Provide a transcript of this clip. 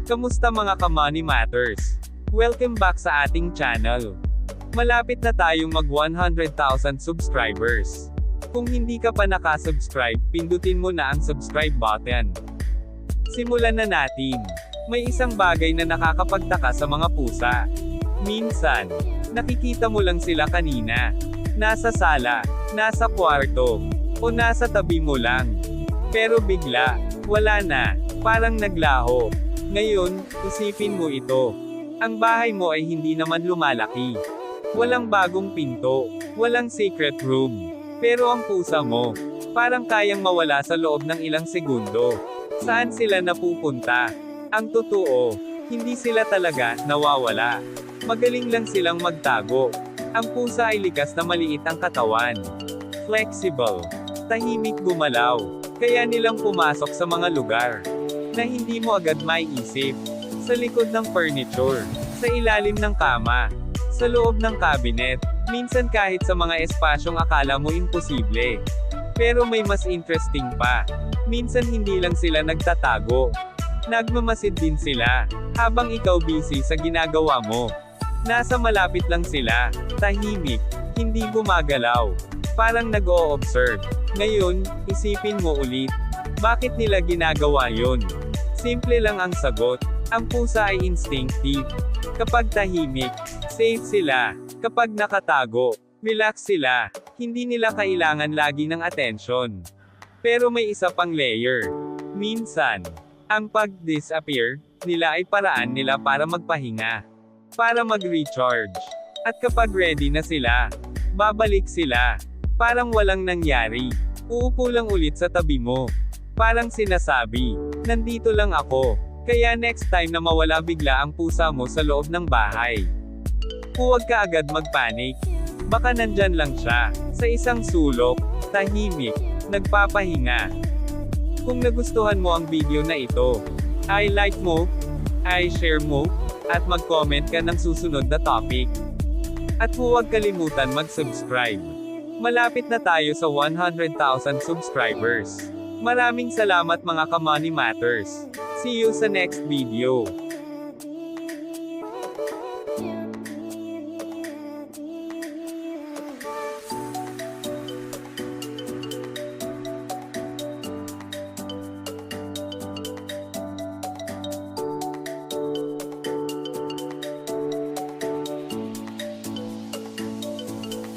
Kamusta mga ka-Money Matters? Welcome back sa ating channel. Malapit na tayong mag 100,000 subscribers. Kung hindi ka pa nakasubscribe, pindutin mo na ang subscribe button. Simulan na natin. May isang bagay na nakakapagtaka sa mga pusa. Minsan, nakikita mo lang sila kanina. Nasa sala, nasa kwarto, o nasa tabi mo lang. Pero bigla, wala na, parang naglaho. Ngayon, isipin mo ito. Ang bahay mo ay hindi naman lumalaki. Walang bagong pinto, walang secret room. Pero ang pusa mo, parang kayang mawala sa loob ng ilang segundo. Saan sila napupunta? Ang totoo, hindi sila talaga nawawala. Magaling lang silang magtago. Ang pusa ay likas na maliit ang katawan. Flexible. Tahimik gumalaw. Kaya nilang pumasok sa mga lugar na hindi mo agad maiisip. Sa likod ng furniture, sa ilalim ng kama, sa loob ng cabinet, minsan kahit sa mga espasyong akala mo imposible. Pero may mas interesting pa. Minsan hindi lang sila nagtatago. Nagmamasid din sila, habang ikaw busy sa ginagawa mo. Nasa malapit lang sila, tahimik, hindi gumagalaw. Parang nag-o-observe. Ngayon, isipin mo ulit. Bakit nila ginagawa yon? Simple lang ang sagot. Ang pusa ay instinctive. Kapag tahimik, safe sila. Kapag nakatago, relax sila. Hindi nila kailangan lagi ng atensyon. Pero may isa pang layer. Minsan, ang pag-disappear nila ay paraan nila para magpahinga. Para mag-recharge. At kapag ready na sila, babalik sila. Parang walang nangyari. Uupo lang ulit sa tabi mo. Parang sinasabi, nandito lang ako. Kaya next time na mawala bigla ang pusa mo sa loob ng bahay, huwag ka agad magpanik. Baka nandyan lang siya, sa isang sulok, tahimik, nagpapahinga. Kung nagustuhan mo ang video na ito, ay like mo, ay share mo, at mag-comment ka ng susunod na topic. At huwag kalimutan mag-subscribe. Malapit na tayo sa 100,000 subscribers. Maraming salamat mga ka-Money Matters. See you sa next video.